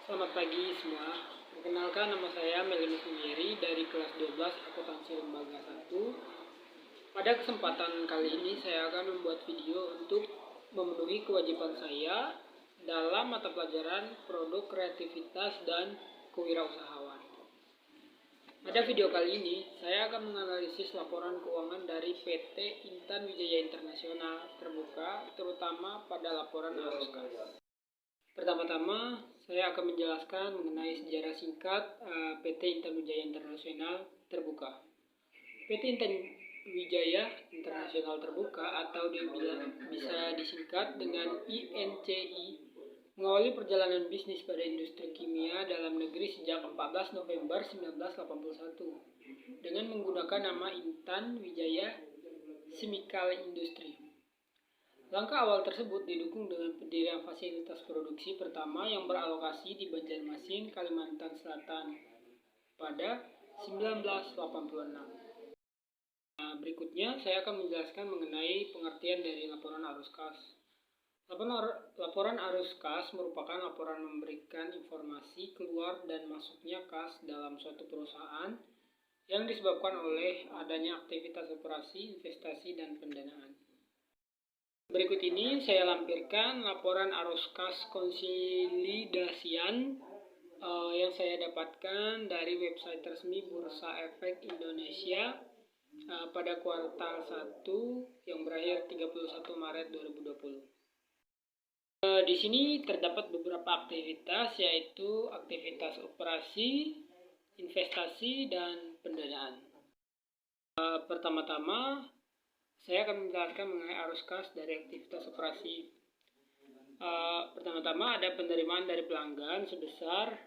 Selamat pagi semua. Perkenalkan, nama saya Melinus Miyeri dari kelas 12 Akuntansi Lembaga 1. Pada kesempatan kali ini saya akan membuat video untuk memenuhi kewajiban saya dalam mata pelajaran Produk Kreativitas dan Kewirausahaan. Pada video kali ini saya akan menganalisis laporan keuangan dari PT Intan Wijaya Internasional Terbuka, terutama pada laporan arus kas. Pertama-tama, saya akan menjelaskan mengenai sejarah singkat PT Intan Wijaya Internasional Terbuka. PT Intan Wijaya Internasional Terbuka atau bisa disingkat dengan INCI mengawali perjalanan bisnis pada industri kimia dalam negeri sejak 14 November 1981 dengan menggunakan nama Intan Wijaya Chemical Industry. Langkah awal tersebut didukung dengan pendirian fasilitas produksi pertama yang beralokasi di Banjarmasin, Kalimantan Selatan pada 1986. Berikutnya saya akan menjelaskan mengenai pengertian dari laporan arus kas. Laporan arus kas merupakan laporan memberikan informasi keluar dan masuknya kas dalam suatu perusahaan yang disebabkan oleh adanya aktivitas operasi, investasi, dan pendanaan. Berikut ini saya lampirkan laporan arus kas konsolidasian yang saya dapatkan dari website resmi Bursa Efek Indonesia pada kuartal 1 yang berakhir 31 Maret 2020. Di sini terdapat beberapa aktivitas, yaitu aktivitas operasi, investasi, dan pendanaan. Pertama-tama saya akan menjelaskan mengenai arus kas dari aktivitas operasi. Pertama-tama ada penerimaan dari pelanggan sebesar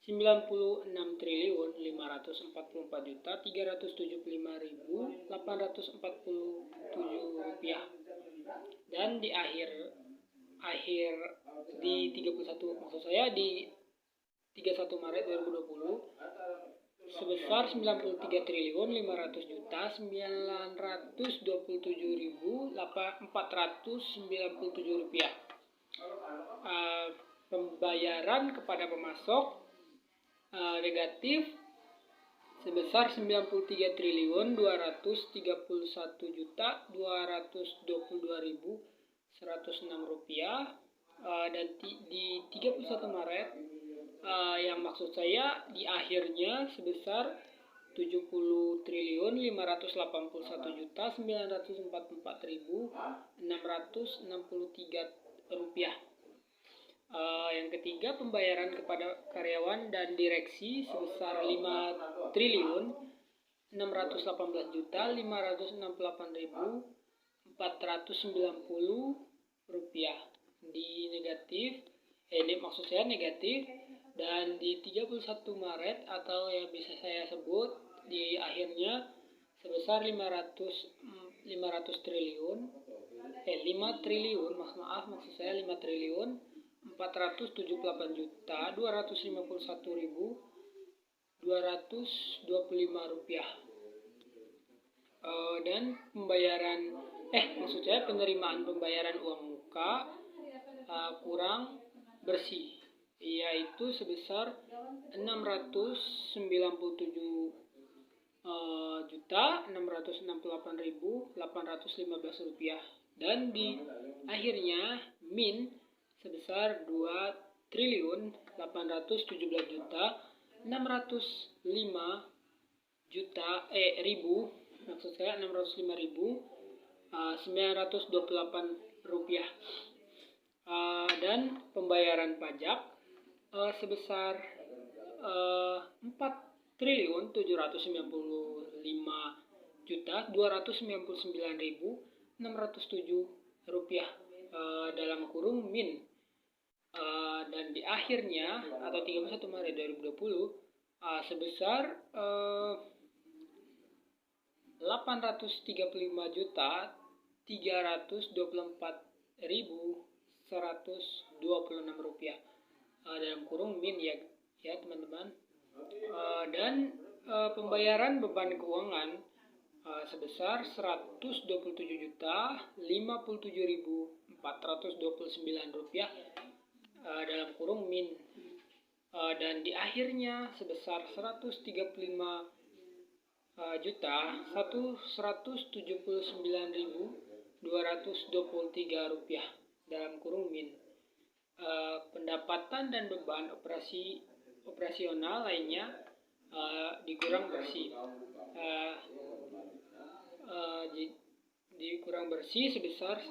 96.544.375.847 rupiah. Dan di di 31 Maret 2020 sebesar 93.527.927.497 rupiah. Pembayaran kepada pemasok negatif sebesar 93.231.222.106 rupiah. Dan di 31 Maret yang maksud saya di akhirnya sebesar 70.944.663 rupiah. Yang ketiga, pembayaran kepada karyawan dan direksi sebesar 5.568.490 rupiah. Maksud saya negatif. Dan di 31 Maret atau yang bisa saya sebut di akhirnya sebesar 5 triliun 4.478.251.225 rupiah. Dan penerimaan pembayaran uang muka kurang bersih, yaitu sebesar 697.668.815 rupiah. Dan di akhirnya min sebesar 2.605.928 rupiah. Dan pembayaran pajak sebesar 4.395.299.607 rupiah dalam kurung min. Dan di akhirnya atau 31 Maret 2020 sebesar 833.324.126 rupiah dalam kurung min ya teman-teman. Dan pembayaran beban keuangan sebesar 127.057.429 rupiah dalam kurung min. dan di akhirnya sebesar 139.223 rupiah dalam kurung min. Pendapatan dan beban operasional lainnya dikurang bersih. Dikurang bersih sebesar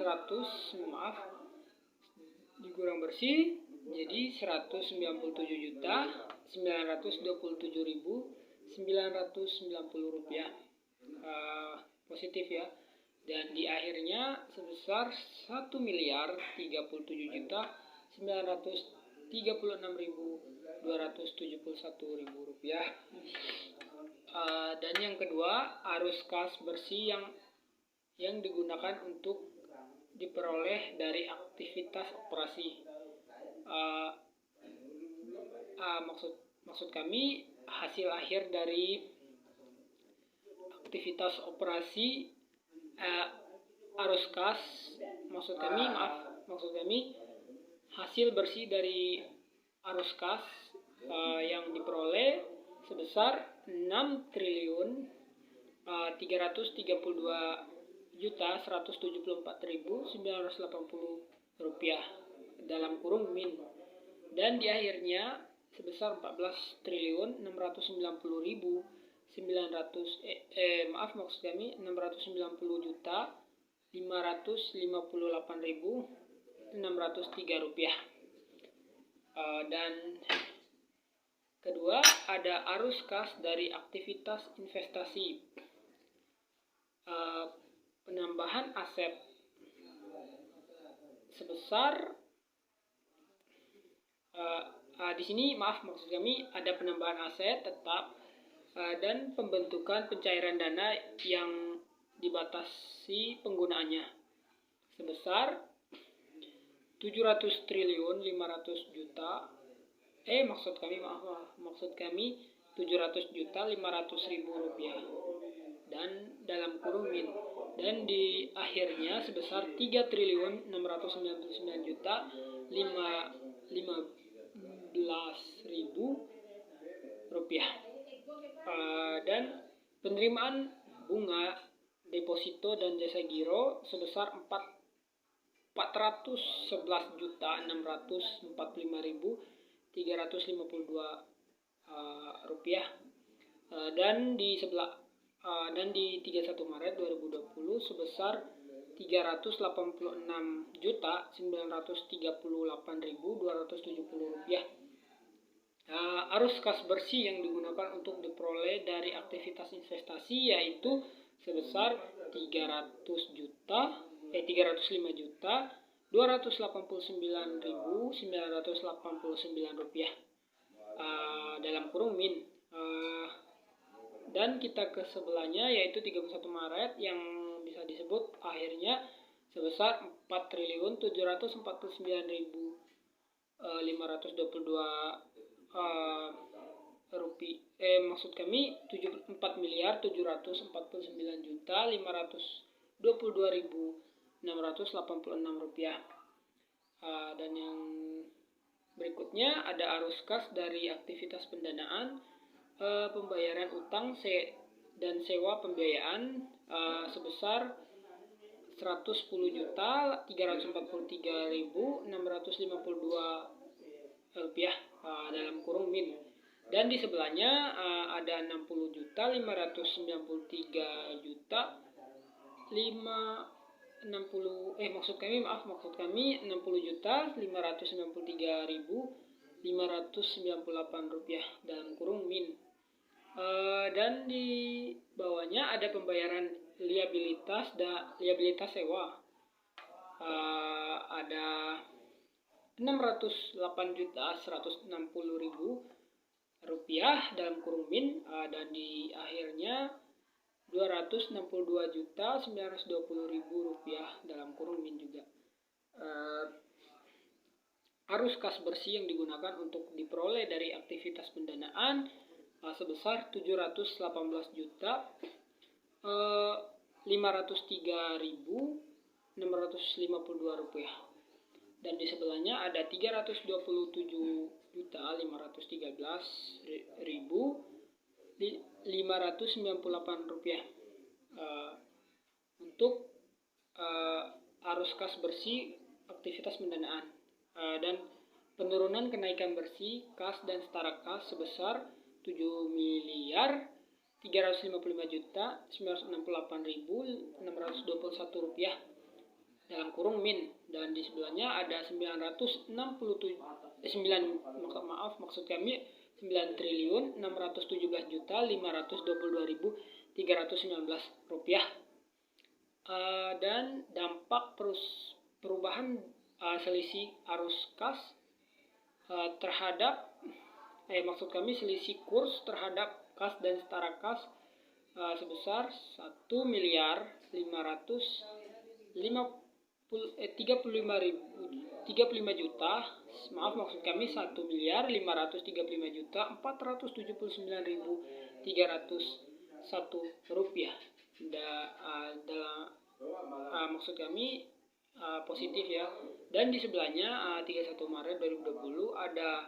dikurang bersih jadi 197.927.990 rupiah. Positif ya. Dan di akhirnya sebesar 1.336.271 rupiah. Dan yang kedua, arus kas bersih yang digunakan untuk diperoleh dari aktivitas operasi. Maksud kami hasil akhir dari aktivitas operasi arus kas. Maksud kami hasil bersih dari arus kas yang diperoleh sebesar 6.332.174.980 rupiah dalam kurung min. Dan di akhirnya sebesar 690.558.603 rupiah. Dan kedua, ada arus kas dari aktivitas investasi. Penambahan aset sebesar di sini maksud kami ada penambahan aset tetap dan pembentukan pencairan dana yang dibatasi penggunaannya sebesar 700.500.000 rupiah dan dalam kurung min. Dan di akhirnya sebesar 3.999.015.000 rupiah. Dan penerimaan bunga deposito dan jasa giro sebesar 441.645.352 rupiah. Dan di 31 Maret 2020 sebesar 386.938.270 rupiah. Arus kas bersih yang digunakan untuk diperoleh dari aktivitas investasi yaitu sebesar 305.289.989 rupiah dalam kurung min. Dan kita ke sebelahnya yaitu 31 Maret yang bisa disebut akhirnya sebesar 4.749.522 rupiah. Maksud kami 4.449.522.686 rupiah. Dan yang berikutnya ada arus kas dari aktivitas pendanaan, pembayaran utang dan sewa pembiayaan sebesar 110.343.652 rupiah dalam kurung min. Dan di sebelahnya ada 60.593.598 rupiah dalam kurung min. Dan di bawahnya ada pembayaran liabilitas sewa ada 608.160.000 rupiah dalam kurung min. Dan di akhirnya 262.920.000 rupiah dalam kurung min juga. Arus kas bersih yang digunakan untuk diperoleh dari aktivitas pendanaan sebesar 718.503.652 rupiah. Dan di sebelahnya ada 327.920.000 Rp12.513.598 untuk arus kas bersih aktivitas pendanaan, dan penurunan kenaikan bersih kas dan setara kas sebesar Rp7.355.968.621 dalam kurung min, dan di sebelahnya ada 9.617.522.319 rupiah. Dan dampak perubahan selisih arus kas terhadap selisih kurs terhadap kas dan setara kas sebesar 1.535.479.301 rupiah. Positif ya. Dan di sebelahnya 31 Maret 2020 ada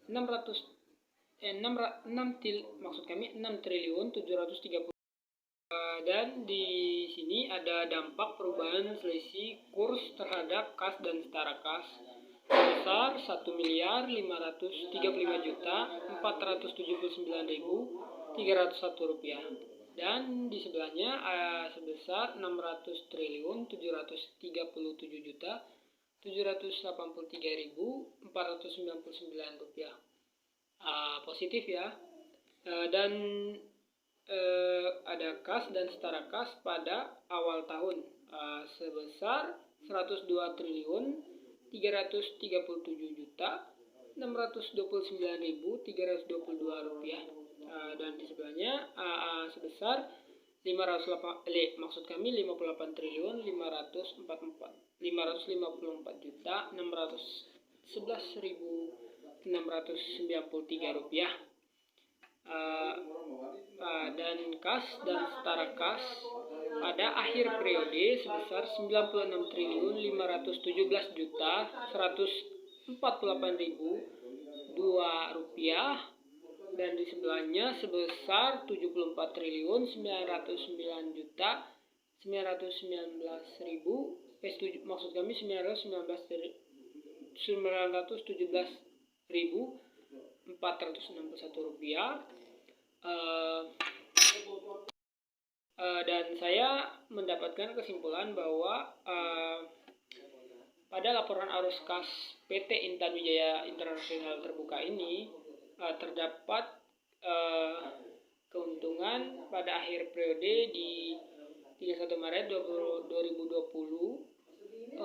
6.730. Dan di sini ada dampak perubahan selisih kurs terhadap kas dan setara kas sebesar Rp1.535.479.301 dan di sebelahnya sebesar Rp600.783.499 positif ya. Dan ada kas dan setara kas pada awal tahun sebesar Rp102.377.629.322 dan di sebelahnya sebesar Rp554.611.693 dan kas dan setara kas pada akhir periode sebesar Rp96.517.148.002 dan di sebelahnya sebesar Rp917.461 dan saya mendapatkan kesimpulan bahwa pada laporan arus kas PT Intan Wijaya Internasional Terbuka ini terdapat keuntungan pada akhir periode di 31 Maret 2020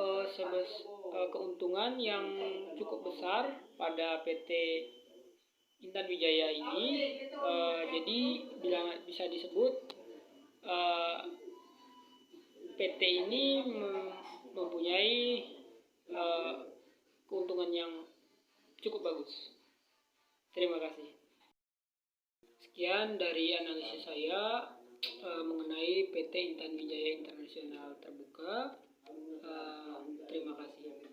keuntungan yang cukup besar pada PT Intan Wijaya ini. Jadi bisa disebut PT ini mempunyai keuntungan yang cukup bagus. Terima kasih. Sekian dari analisis saya mengenai PT Intan Wijaya Internasional Terbuka. Terima kasih.